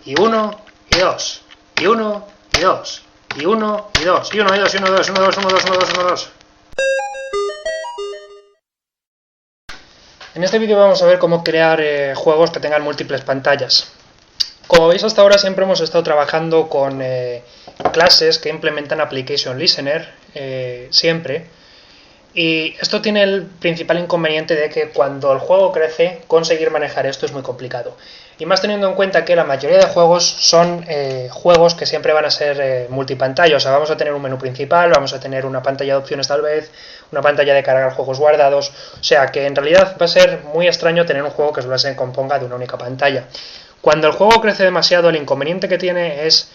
y 1, y 2, y 1, y 2, y 1, y 2, y 1, y 2, y 1, 2, 1, 2, 1, 2, 1, 2, 1, 2. En este vídeo vamos a ver cómo crear juegos que tengan múltiples pantallas. Como veis, hasta ahora siempre hemos estado trabajando con clases que implementan Application Listener, siempre. Y esto tiene el principal inconveniente de que cuando el juego crece, conseguir manejar esto es muy complicado. Y más teniendo en cuenta que la mayoría de juegos son juegos que siempre van a ser multipantalla. O sea, vamos a tener un menú principal, vamos a tener una pantalla de opciones tal vez, una pantalla de cargar juegos guardados. O sea, que en realidad va a ser muy extraño tener un juego que solo se componga de una única pantalla. Cuando el juego crece demasiado, el inconveniente que tiene es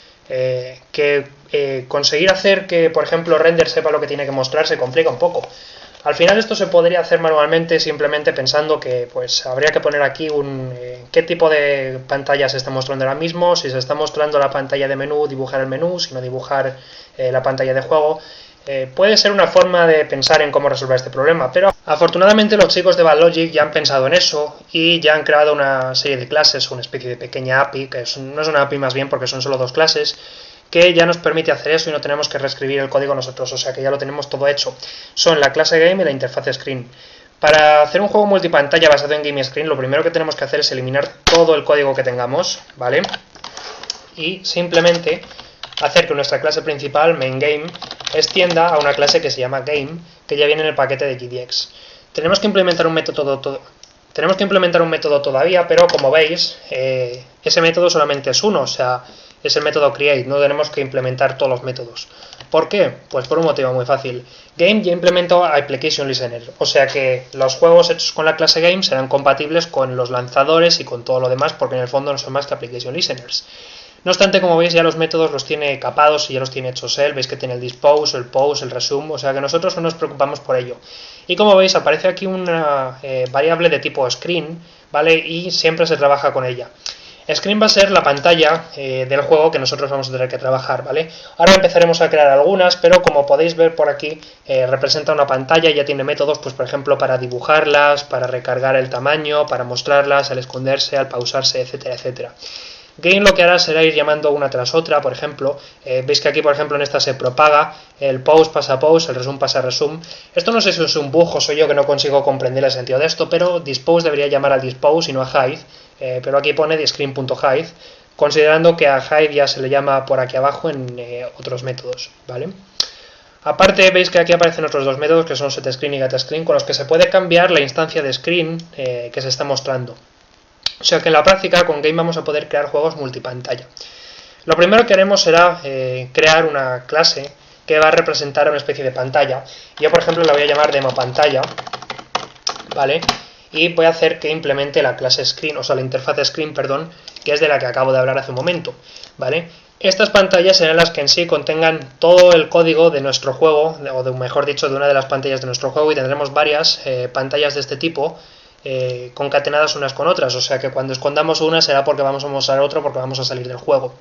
conseguir hacer que, por ejemplo, Render sepa lo que tiene que mostrar se complica un poco. Al final esto se podría hacer manualmente simplemente pensando que pues habría que poner aquí qué tipo de pantalla se está mostrando ahora mismo, si se está mostrando la pantalla de menú, dibujar el menú, si no dibujar la pantalla de juego. Puede ser una forma de pensar en cómo resolver este problema, pero afortunadamente los chicos de Badlogic ya han pensado en eso y ya han creado una serie de clases, una especie de pequeña API, que no es una API más bien porque son solo dos clases, que ya nos permite hacer eso y no tenemos que reescribir el código nosotros, o sea que ya lo tenemos todo hecho. Son la clase Game y la interfaz Screen. Para hacer un juego multipantalla basado en Game y Screen, lo primero que tenemos que hacer es eliminar todo el código que tengamos, ¿vale? Y simplemente hacer que nuestra clase principal, MainGame, extienda a una clase que se llama Game, que ya viene en el paquete de JDX. Tenemos que implementar un método todavía, pero como veis, ese método solamente es uno, o sea, es el método create, no tenemos que implementar todos los métodos. ¿Por qué? Pues por un motivo muy fácil. Game ya implementó Application Listener, o sea que los juegos hechos con la clase Game serán compatibles con los lanzadores y con todo lo demás, porque en el fondo no son más que Application Listeners. No obstante, como veis, ya los métodos los tiene capados y ya los tiene hechos él. Veis que tiene el dispose, el pose, el resume, o sea que nosotros no nos preocupamos por ello. Y como veis, aparece aquí una variable de tipo screen, ¿vale? Y siempre se trabaja con ella. Screen va a ser la pantalla del juego que nosotros vamos a tener que trabajar, ¿vale? Ahora empezaremos a crear algunas, pero como podéis ver por aquí, representa una pantalla y ya tiene métodos, pues por ejemplo, para dibujarlas, para recargar el tamaño, para mostrarlas, al esconderse, al pausarse, etcétera, etcétera. Game lo que hará será ir llamando una tras otra, por ejemplo, veis que aquí por ejemplo en esta se propaga, el pause pasa a pause, el resume pasa a resume. Esto no sé si es un bug o soy yo que no consigo comprender el sentido de esto, pero dispose debería llamar al dispose y no a hide, pero aquí pone screen.hide, considerando que a hide ya se le llama por aquí abajo en otros métodos, ¿vale? Aparte veis que aquí aparecen otros dos métodos que son setScreen y getScreen, con los que se puede cambiar la instancia de screen que se está mostrando. O sea que en la práctica con Game vamos a poder crear juegos multipantalla. Lo primero que haremos será crear una clase que va a representar una especie de pantalla. Yo por ejemplo la voy a llamar DemoPantalla, ¿vale? Y voy a hacer que implemente la clase Screen, o sea la interfaz Screen, perdón, que es de la que acabo de hablar hace un momento, ¿vale? Estas pantallas serán las que en sí contengan todo el código de nuestro juego, o mejor dicho, de una de las pantallas de nuestro juego, y tendremos varias pantallas de este tipo, concatenadas unas con otras, o sea que cuando escondamos una será porque vamos a mostrar otro, porque vamos a salir del juego.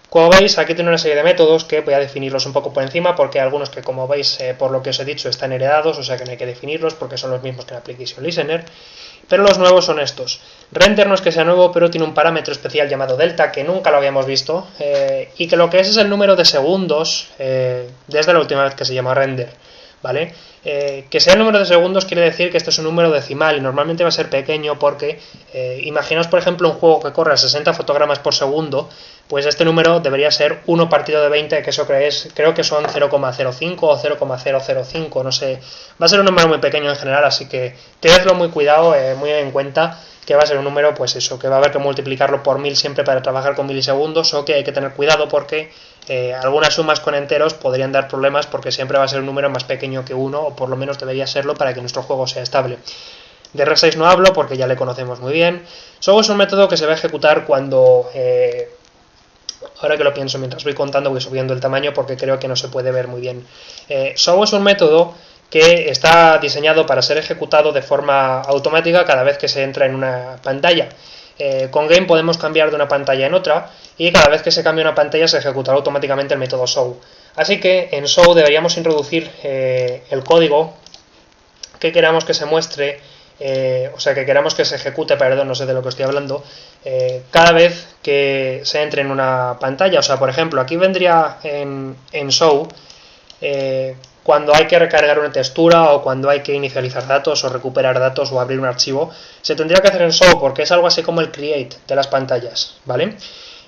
Como veis, aquí tiene una serie de métodos que voy a definirlos un poco por encima, porque hay algunos que, como veis, por lo que os he dicho, están heredados, o sea que no hay que definirlos porque son los mismos que en Application Listener, pero los nuevos son estos. Render no es que sea nuevo, pero tiene un parámetro especial llamado delta, que nunca lo habíamos visto, y que lo que es el número de segundos desde la última vez que se llama render, ¿vale? Que sea el número de segundos quiere decir que este es un número decimal y normalmente va a ser pequeño porque imaginaos por ejemplo un juego que corre a 60 fotogramas por segundo, pues este número debería ser 1 partido de 20, que eso creo que son 0,05 o 0,005, no sé, va a ser un número muy pequeño en general, así que tenedlo muy cuidado, muy en cuenta que va a ser un número, pues eso, que va a haber que multiplicarlo por 1000 siempre para trabajar con milisegundos, o que hay que tener cuidado porque algunas sumas con enteros podrían dar problemas porque siempre va a ser un número más pequeño que 1, o por lo menos debería serlo para que nuestro juego sea estable. De Resize no hablo porque ya le conocemos muy bien. Show es un método que se va a ejecutar cuando, ahora que lo pienso mientras voy contando, voy subiendo el tamaño porque creo que no se puede ver muy bien. Show es un método que está diseñado para ser ejecutado de forma automática cada vez que se entra en una pantalla. Con Game podemos cambiar de una pantalla en otra y cada vez que se cambia una pantalla se ejecutará automáticamente el método show. Así que en show deberíamos introducir el código que queramos que se muestre o sea, que queramos que se ejecute, perdón, no sé de lo que estoy hablando, cada vez que se entre en una pantalla. O sea, por ejemplo, aquí vendría en show cuando hay que recargar una textura o cuando hay que inicializar datos o recuperar datos o abrir un archivo, se tendría que hacer en show porque es algo así como el create de las pantallas, ¿vale?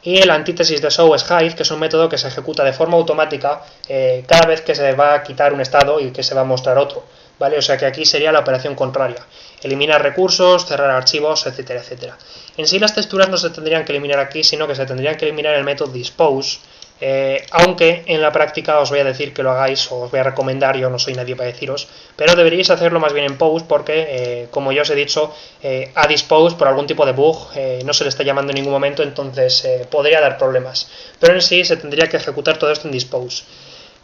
Y el antítesis de show es hide, que es un método que se ejecuta de forma automática cada vez que se va a quitar un estado y que se va a mostrar otro, ¿vale? O sea que aquí sería la operación contraria: eliminar recursos, cerrar archivos, etcétera, etcétera. En sí las texturas no se tendrían que eliminar aquí, sino que se tendrían que eliminar en el método dispose, aunque en la práctica os voy a decir que lo hagáis, o os voy a recomendar, yo no soy nadie para deciros, pero deberíais hacerlo más bien en pose porque, como ya os he dicho, a dispose por algún tipo de bug no se le está llamando en ningún momento, entonces podría dar problemas, pero en sí se tendría que ejecutar todo esto en dispose.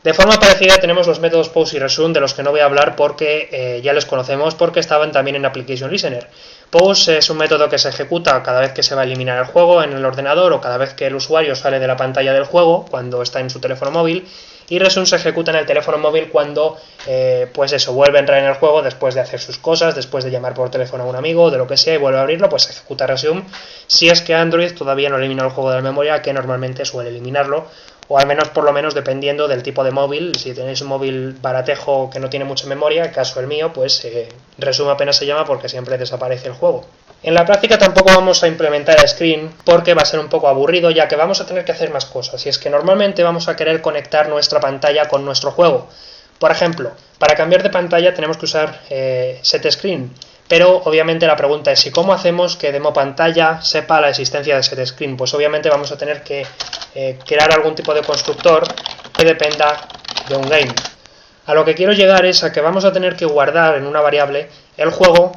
De forma parecida tenemos los métodos pose y resume, de los que no voy a hablar porque ya les conocemos, porque estaban también en Application Listener. Pose es un método que se ejecuta cada vez que se va a eliminar el juego en el ordenador o cada vez que el usuario sale de la pantalla del juego cuando está en su teléfono móvil, y resume se ejecuta en el teléfono móvil cuando vuelve a entrar en el juego después de hacer sus cosas, después de llamar por teléfono a un amigo, de lo que sea, y vuelve a abrirlo, pues se ejecuta resume, si es que Android todavía no elimina el juego de la memoria, que normalmente suele eliminarlo, o al menos por lo menos dependiendo del tipo de móvil. Si tenéis un móvil baratejo que no tiene mucha memoria, caso el mío, pues resume apenas se llama porque siempre desaparece el juego. En la práctica tampoco vamos a implementar screen porque va a ser un poco aburrido, ya que vamos a tener que hacer más cosas, y es que normalmente vamos a querer conectar nuestra pantalla con nuestro juego. Por ejemplo, para cambiar de pantalla tenemos que usar set screen, pero obviamente la pregunta es: ¿y cómo hacemos que demo pantalla sepa la existencia de set screen? Pues obviamente vamos a tener que crear algún tipo de constructor que dependa de un game. A lo que quiero llegar es a que vamos a tener que guardar en una variable el juego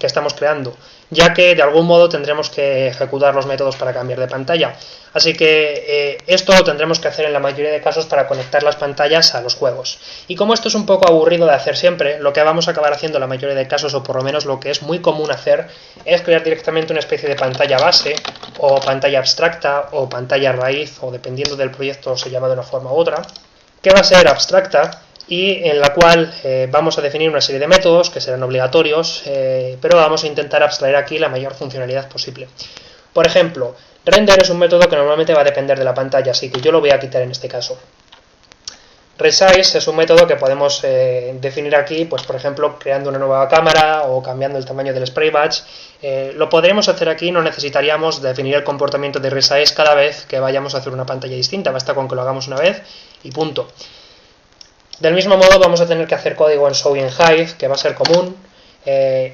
que estamos creando, ya que de algún modo tendremos que ejecutar los métodos para cambiar de pantalla. Así que esto lo tendremos que hacer en la mayoría de casos para conectar las pantallas a los juegos. Y como esto es un poco aburrido de hacer siempre, lo que vamos a acabar haciendo en la mayoría de casos, o por lo menos lo que es muy común hacer, es crear directamente una especie de pantalla base, o pantalla abstracta, o pantalla raíz, o dependiendo del proyecto se llama de una forma u otra, que va a ser abstracta y en la cual vamos a definir una serie de métodos que serán obligatorios, pero vamos a intentar abstraer aquí la mayor funcionalidad posible. Por ejemplo, render es un método que normalmente va a depender de la pantalla, así que yo lo voy a quitar en este caso. Resize es un método que podemos definir aquí, pues por ejemplo, creando una nueva cámara o cambiando el tamaño del spray badge. Lo podremos hacer aquí, no necesitaríamos definir el comportamiento de resize cada vez que vayamos a hacer una pantalla distinta, basta con que lo hagamos una vez y punto. Del mismo modo vamos a tener que hacer código en show y en hide, que va a ser común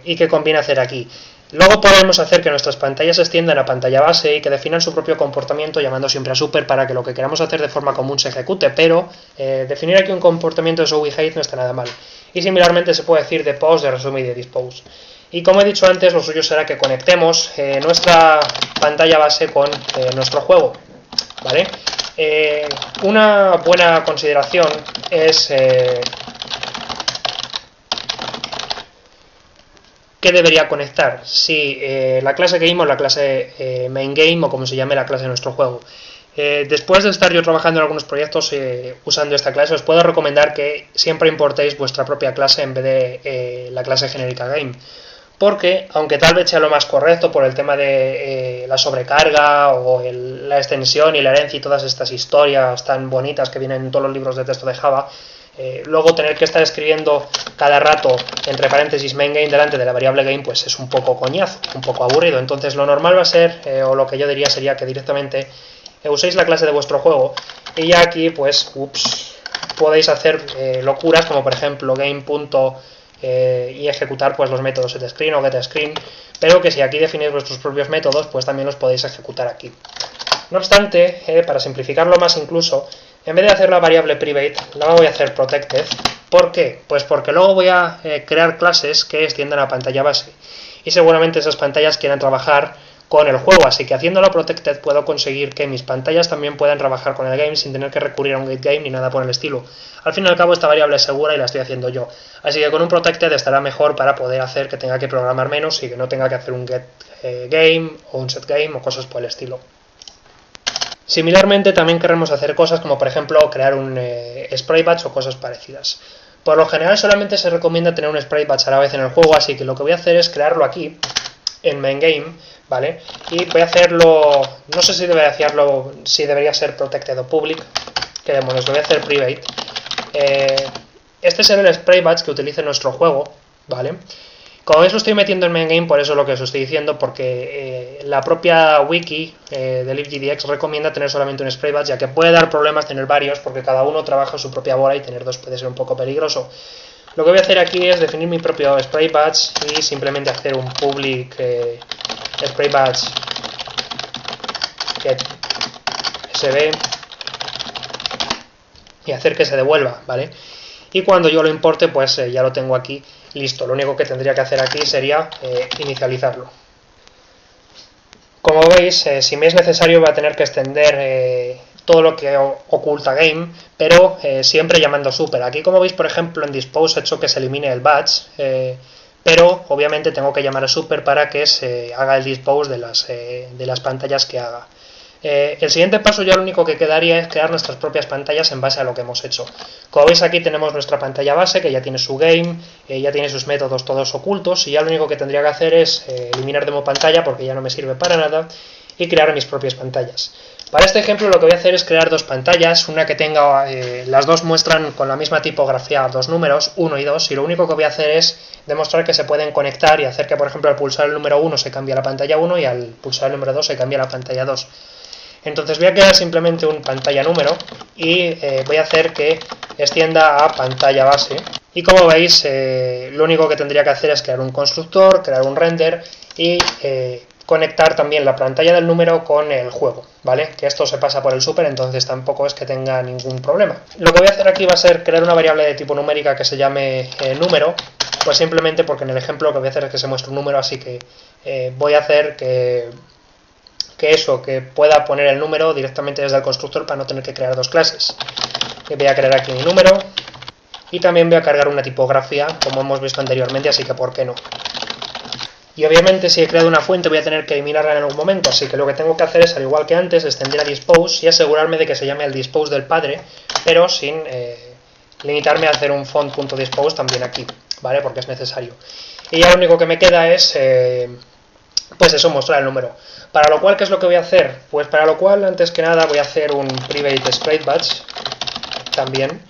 y que conviene hacer aquí. Luego podemos hacer que nuestras pantallas se extiendan a pantalla base y que definan su propio comportamiento llamando siempre a super para que lo que queramos hacer de forma común se ejecute, pero definir aquí un comportamiento de show y hide no está nada mal. Y similarmente se puede decir de pose, de resume y de dispose. Y como he dicho antes, lo suyo será que conectemos nuestra pantalla base con nuestro juego, ¿vale? Una buena consideración es ¿qué debería conectar? Si la clase game o la clase main game, o como se llame la clase de nuestro juego. Después de estar yo trabajando en algunos proyectos usando esta clase, os puedo recomendar que siempre importéis vuestra propia clase en vez de la clase genérica game. Porque, aunque tal vez sea lo más correcto por el tema de la sobrecarga o la extensión y la herencia y todas estas historias tan bonitas que vienen en todos los libros de texto de Java, luego tener que estar escribiendo cada rato entre paréntesis main game delante de la variable game, pues es un poco coñazo, un poco aburrido. Entonces lo normal va a ser, o lo que yo diría sería que directamente uséis la clase de vuestro juego y ya aquí pues podéis hacer locuras como por ejemplo game. Y ejecutar pues los métodos setScreen o getScreen, pero que si aquí definéis vuestros propios métodos, pues también los podéis ejecutar aquí. No obstante, para simplificarlo más incluso, en vez de hacer la variable private, la voy a hacer protected. ¿Por qué? Pues porque luego voy a crear clases que extiendan a pantalla base, y seguramente esas pantallas quieran trabajar con el juego, así que haciéndolo protected puedo conseguir que mis pantallas también puedan trabajar con el game sin tener que recurrir a un getGame ni nada por el estilo. Al fin y al cabo esta variable es segura y la estoy haciendo yo, así que con un protected estará mejor para poder hacer que tenga que programar menos y que no tenga que hacer un getGame o un setGame o cosas por el estilo. Similarmente también queremos hacer cosas como por ejemplo crear un spray badge o cosas parecidas. Por lo general solamente se recomienda tener un sprite batch a la vez en el juego, así que lo que voy a hacer es crearlo aquí, en main game, ¿vale? Y voy a hacerlo, no sé si debería ser protected o public, que demonios, lo voy a hacer private. Este será el sprite batch que utilice nuestro juego, ¿vale? Como veis lo estoy metiendo en main game, por eso lo que os estoy diciendo, porque la propia wiki de libgdx recomienda tener solamente un sprite batch, ya que puede dar problemas tener varios, porque cada uno trabaja su propia bola y tener dos puede ser un poco peligroso. Lo que voy a hacer aquí es definir mi propio sprite batch y simplemente hacer un public sprite batch get sb y hacer que se devuelva, ¿vale? Y cuando yo lo importe, pues ya lo tengo aquí listo. Lo único que tendría que hacer aquí sería inicializarlo. Como veis, si me es necesario voy a tener que extender todo lo que oculta game, pero siempre llamando super. Aquí, como veis, por ejemplo, en dispose he hecho que se elimine el batch, pero obviamente tengo que llamar a super para que se haga el dispose de las pantallas que haga. El siguiente paso ya lo único que quedaría es crear nuestras propias pantallas en base a lo que hemos hecho. Como veis aquí tenemos nuestra pantalla base que ya tiene su game, ya tiene sus métodos todos ocultos y ya lo único que tendría que hacer es eliminar demo pantalla porque ya no me sirve para nada y crear mis propias pantallas. Para este ejemplo lo que voy a hacer es crear dos pantallas, una que tenga, las dos muestran con la misma tipografía dos números, 1 y 2, y lo único que voy a hacer es demostrar que se pueden conectar y hacer que, por ejemplo, al pulsar el número 1 se cambie la pantalla 1 y al pulsar el número 2 se cambie la pantalla 2. Entonces voy a crear simplemente un pantalla número y voy a hacer que extienda a pantalla base. Y como veis, lo único que tendría que hacer es crear un constructor, crear un render y conectar también la pantalla del número con el juego, ¿vale? Que esto se pasa por el super, entonces tampoco es que tenga ningún problema. Lo que voy a hacer aquí va a ser crear una variable de tipo numérica que se llame número, pues simplemente porque en el ejemplo lo que voy a hacer es que se muestre un número, así que voy a hacer que pueda poner el número directamente desde el constructor para no tener que crear dos clases. Voy a crear aquí mi número y también voy a cargar una tipografía como hemos visto anteriormente, así que ¿por qué no? Y obviamente si he creado una fuente voy a tener que eliminarla en algún momento, así que lo que tengo que hacer es, al igual que antes, extender a dispose y asegurarme de que se llame el dispose del padre, pero sin limitarme a hacer un font.dispose también aquí, ¿vale? Porque es necesario. Y ya lo único que me queda es pues eso, mostrar el número. Para lo cual, ¿qué es lo que voy a hacer? Pues para lo cual, antes que nada, voy a hacer un private sprite batch también.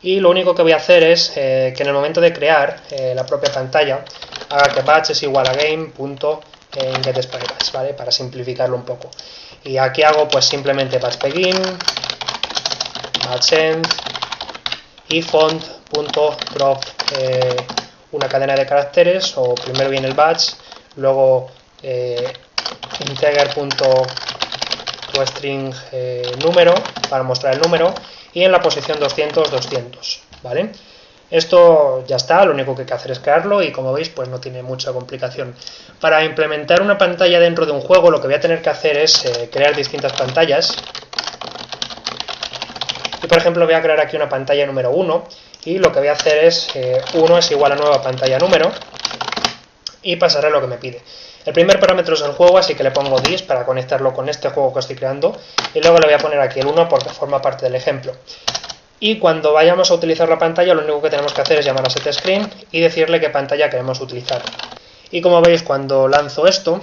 Y lo único que voy a hacer es que en el momento de crear la propia pantalla, haga que batch es igual a game.getSpriteBatch, ¿vale? Para simplificarlo un poco. Y aquí hago pues simplemente batch begin, batch end y font.drop una cadena de caracteres, o primero viene el batch, luego integer.toString número para mostrar el número y en la posición 200, 200, ¿vale? Esto ya está, lo único que hay que hacer es crearlo y como veis pues no tiene mucha complicación. Para implementar una pantalla dentro de un juego lo que voy a tener que hacer es crear distintas pantallas. Y por ejemplo voy a crear aquí una pantalla número 1 y lo que voy a hacer es 1 es igual a nueva pantalla número y pasaré lo que me pide. El primer parámetro es el juego, así que le pongo this para conectarlo con este juego que estoy creando y luego le voy a poner aquí el 1 porque forma parte del ejemplo. Y cuando vayamos a utilizar la pantalla lo único que tenemos que hacer es llamar a setScreen y decirle qué pantalla queremos utilizar. Y como veis, cuando lanzo esto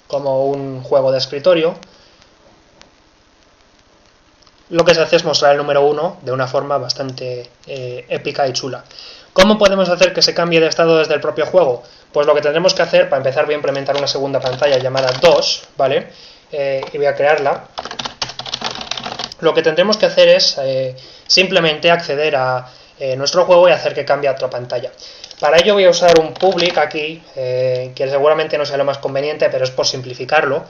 como un juego de escritorio, lo que se hace es mostrar el número 1 de una forma bastante épica y chula. ¿Cómo podemos hacer que se cambie de estado desde el propio juego? Pues lo que tendremos que hacer, para empezar voy a implementar una segunda pantalla llamada 2, ¿vale? Y voy a crearla. Lo que tendremos que hacer es simplemente acceder a nuestro juego y hacer que cambie a otra pantalla. Para ello voy a usar un public aquí, que seguramente no sea lo más conveniente, pero es por simplificarlo.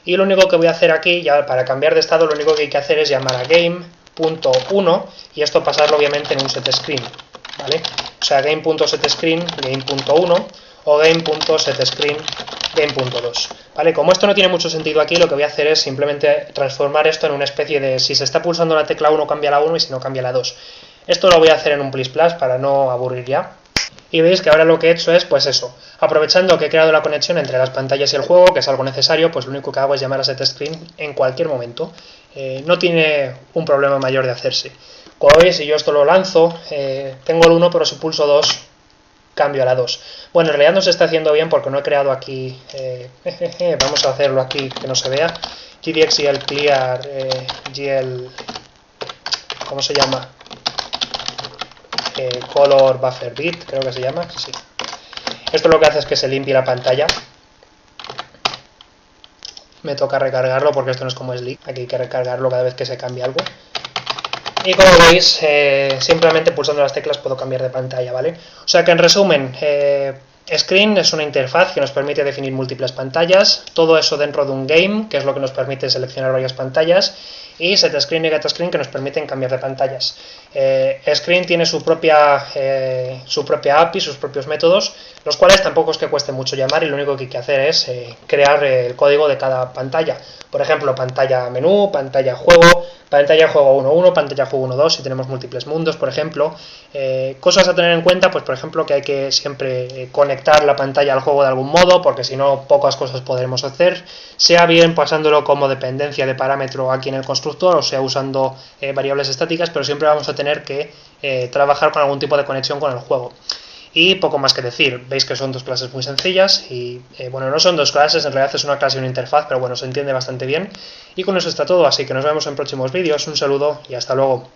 Y lo único que voy a hacer aquí, ya para cambiar de estado, lo único que hay que hacer es llamar a game.1 y esto pasarlo obviamente en un setScreen, ¿vale? O sea, game.setScreen, game.1 o game.setScreen, game.2, ¿vale? Como esto no tiene mucho sentido aquí, lo que voy a hacer es simplemente transformar esto en una especie de si se está pulsando la tecla 1 cambia la 1 y si no cambia la 2. Esto lo voy a hacer en un plus plus para no aburrir ya. Y veis que ahora lo que he hecho es, pues eso, aprovechando que he creado la conexión entre las pantallas y el juego, que es algo necesario, pues lo único que hago es llamar a setScreen en cualquier momento. No tiene un problema mayor de hacerse. Como veis, si yo esto lo lanzo, tengo el 1, pero si pulso 2, cambio a la 2. Bueno, en realidad no se está haciendo bien porque no he creado aquí... vamos a hacerlo aquí, que no se vea. GDXGL Clear, GL... ¿Cómo se llama? Color Buffer Bit, creo que se llama, sí. Esto lo que hace es que se limpie la pantalla. Me toca recargarlo porque esto no es como Sleek, aquí hay que recargarlo cada vez que se cambia algo. Y como veis, simplemente pulsando las teclas puedo cambiar de pantalla, ¿vale? O sea que en resumen, Screen es una interfaz que nos permite definir múltiples pantallas, todo eso dentro de un game, que es lo que nos permite seleccionar varias pantallas, y setScreen y getScreen que nos permiten cambiar de pantallas. Screen tiene su propia API, sus propios métodos, los cuales tampoco es que cueste mucho llamar y lo único que hay que hacer es crear el código de cada pantalla. Por ejemplo, pantalla menú, pantalla juego 1.1, pantalla juego 1.2 si tenemos múltiples mundos, por ejemplo. Cosas a tener en cuenta, pues por ejemplo que hay que siempre conectar la pantalla al juego de algún modo, porque si no pocas cosas podremos hacer, sea bien pasándolo como dependencia de parámetro aquí en el constructor, o sea usando variables estáticas, pero siempre vamos a tener que trabajar con algún tipo de conexión con el juego. Y poco más que decir, veis que son dos clases muy sencillas y bueno, no son dos clases, en realidad es una clase y una interfaz, pero bueno, se entiende bastante bien. Y con eso está todo, así que nos vemos en próximos vídeos, un saludo y hasta luego.